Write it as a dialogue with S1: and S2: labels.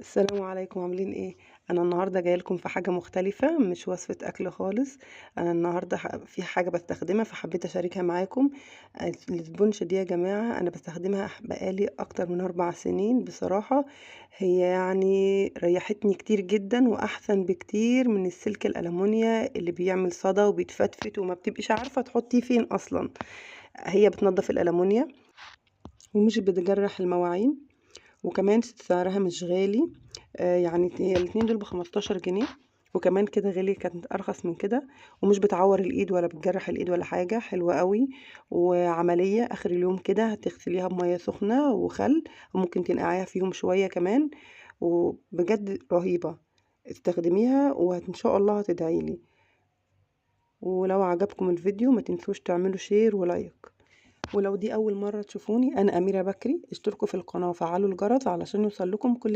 S1: السلام عليكم، عاملين ايه؟ انا النهارده جايه لكم في حاجه مختلفه، مش وصفه اكل خالص. انا النهارده في حاجه بستخدمها فحبيت اشاركها معاكم. السبونج دي يا جماعه انا بستخدمها بقالي اكتر من 4 سنين بصراحه. هي يعني ريحتني كتير جدا واحسن بكتير من السلك الالومنيا اللي بيعمل صدى وبيتفتفت وما بتبقيش عارفه تحطيه فين اصلا. هي بتنظف الالومنيا ومش بتجرح المواعين، وكمان سعرها مش غالي. يعني هي الاتنين دول ب15 جنيه، وكمان كده غالي، كانت ارخص من كده. ومش بتعور الايد ولا بتجرح الايد ولا حاجة، حلوة قوي وعملية. اخر اليوم كده هتغسليها بمية سخنة وخل، وممكن تنقعيها فيهم شوية كمان، وبجد رهيبة. استخدميها وان شاء الله هتدعيلي. ولو عجبكم الفيديو ما تنسوش تعملوا شير ولايك. ولو دي اول مرة تشوفوني، انا اميرة بكري. اشتركوا في القناة وفعلوا الجرس علشان يوصل لكم كل جديد.